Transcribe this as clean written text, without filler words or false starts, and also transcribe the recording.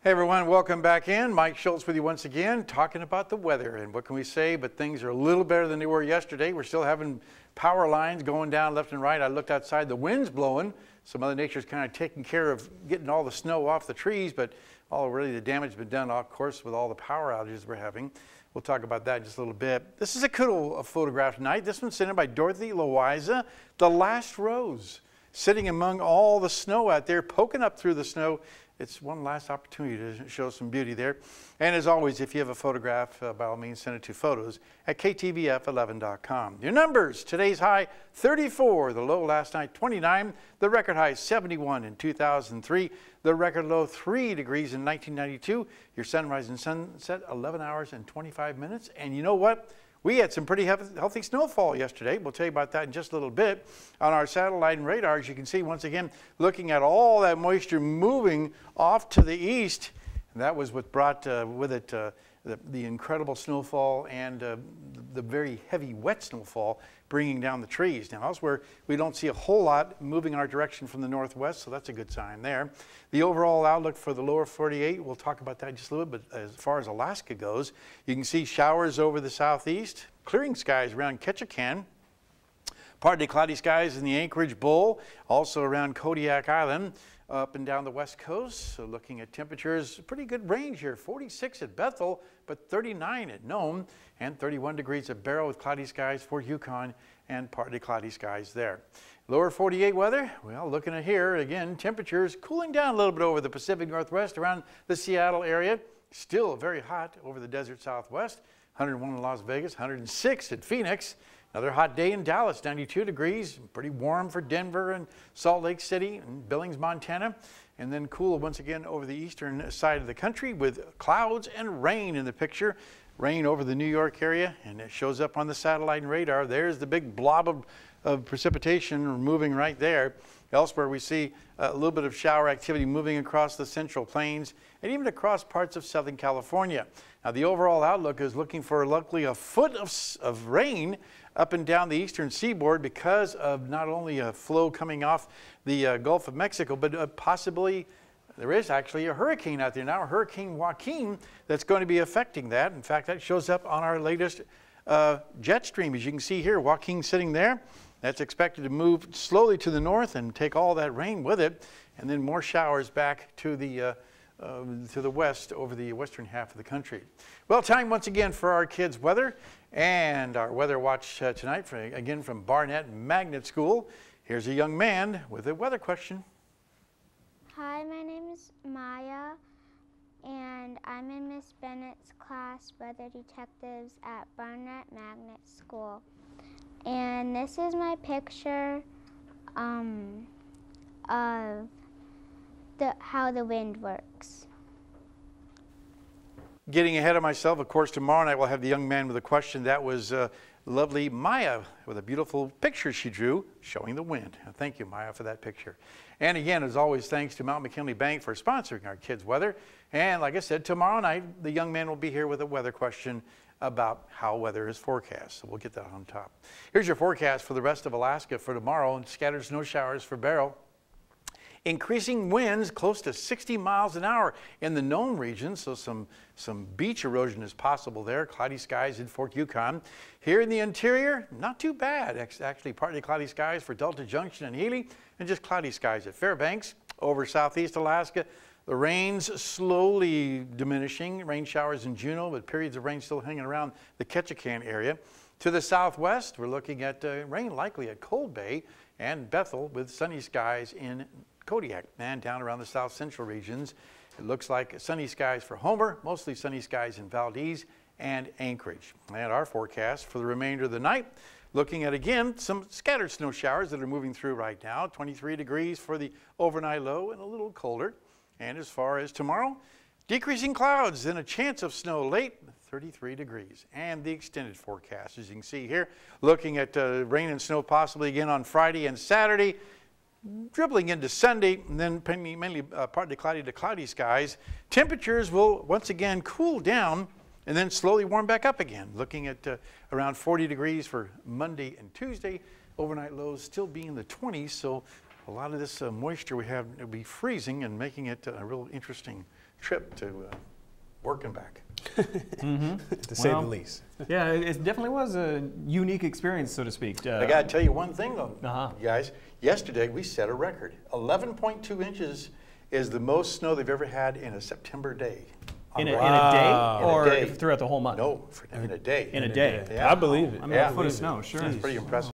Hey everyone, welcome back in. Mike Schultz with you once again, talking about the weather. And what can we say, but things are a little better than they were yesterday. We're still having power lines going down left and right. I looked outside, the wind's blowing. So Mother Nature's kind of taking care of getting all the snow off the trees, but already the damage has been done, of course, with all the power outages we're having. We'll talk about that in just a little bit. This is a cool photograph tonight. This one's sent in by Dorothy Loiza, the last rose, sitting among all the snow out there, poking up through the snow. It's one last opportunity to show some beauty there. And as always, if you have a photograph, by all means, send it to photos at ktvf11.com. Your numbers: today's high 34, the low last night 29, the record high 71 in 2003, the record low 3 degrees in 1992. Your sunrise and sunset 11 hours and 25 minutes. And you know what? We had some pretty healthy snowfall yesterday. We'll tell you about that in just a little bit. On our satellite and radars, you can see once again, looking at all that moisture moving off to the east. And that was what brought with it the incredible snowfall and the very heavy wet snowfall bringing down the trees. Now elsewhere, we don't see a whole lot moving in our direction from the northwest, so that's a good sign there. The overall outlook for the lower 48, we'll talk about that in just a little bit, but as far as Alaska goes, you can see showers over the southeast, clearing skies around Ketchikan, partly cloudy skies in the Anchorage Bowl, also around Kodiak Island, up and down the west coast. So looking at temperatures, pretty good range here, 46 at Bethel, but 39 at Nome, and 31 degrees at Barrow with cloudy skies for Yukon and partly cloudy skies there. Lower 48 weather, well, looking at here, again, temperatures cooling down a little bit over the Pacific Northwest around the Seattle area. Still very hot over the desert Southwest, 101 in Las Vegas, 106 at Phoenix. Another hot day in Dallas, 92 degrees, pretty warm for Denver and Salt Lake City and Billings, Montana. And then cool once again over the eastern side of the country with clouds and rain in the picture. Rain over the New York area, and it shows up on the satellite and radar. There's the big blob of precipitation moving right there. Elsewhere, we see a little bit of shower activity moving across the Central Plains and even across parts of Southern California. Now, the overall outlook is looking for luckily a foot of rain up and down the eastern seaboard because of not only a flow coming off the Gulf of Mexico, but possibly there is actually a hurricane out there now, Hurricane Joaquin, that's going to be affecting that. In fact, that shows up on our latest jet stream. As you can see here, Joaquin sitting there. That's expected to move slowly to the north and take all that rain with it, and then more showers back to the west over the western half of the country. Well, time once again for our kids' weather and our weather watch tonight, again from Barnett Magnet School. Here's a young man with a weather question. Hi, my name is Maya, and I'm in Miss Bennett's class, Weather Detectives at Barnett Magnet School. And this is my picture of how the wind works. Getting ahead of myself, of course, tomorrow night we'll have the young man with a question. That was lovely Maya with a beautiful picture she drew showing the wind. Thank you, Maya, for that picture. And again, as always, thanks to Mount McKinley Bank for sponsoring our kids' weather. And like I said, tomorrow night the young man will be here with a weather question about how weather is forecast. So we'll get that on top. Here's your forecast for the rest of Alaska for tomorrow, and scattered snow showers for Barrow. Increasing winds close to 60 miles an hour in the Nome region, so some beach erosion is possible there. Cloudy skies in Fort Yukon. Here in the interior, not too bad. Actually, partly cloudy skies for Delta Junction and Healy, and just cloudy skies at Fairbanks. Over southeast Alaska, the rain's slowly diminishing. Rain showers in Juneau, but periods of rain still hanging around the Ketchikan area. To the southwest, we're looking at rain likely at Cold Bay and Bethel with sunny skies in Kodiak and down around the south central regions. It looks like sunny skies for Homer, mostly sunny skies in Valdez and Anchorage. And our forecast for the remainder of the night, looking at again some scattered snow showers that are moving through right now. 23 degrees for the overnight low and a little colder. And as far as tomorrow, decreasing clouds and a chance of snow late, 33 degrees. And the extended forecast, as you can see here, looking at rain and snow possibly again on Friday and Saturday, dribbling into Sunday, and then mainly partly cloudy to cloudy skies. Temperatures will once again cool down and then slowly warm back up again, looking at around 40 degrees for Monday and Tuesday. Overnight lows still be in the 20s, so a lot of this moisture we have will be freezing and making it a real interesting trip to work and back. To say the least. Yeah, it definitely was a unique experience, so to speak. I got to tell you one thing, though, Uh-huh. you guys. Yesterday, we set a record. 11.2 inches is the most snow they've ever had in a September day. In a day, Wow. or In a day. throughout the whole month? No, in a day. In a day. Yeah. I believe it. I mean, Yeah. a foot of snow, sure. That's pretty impressive.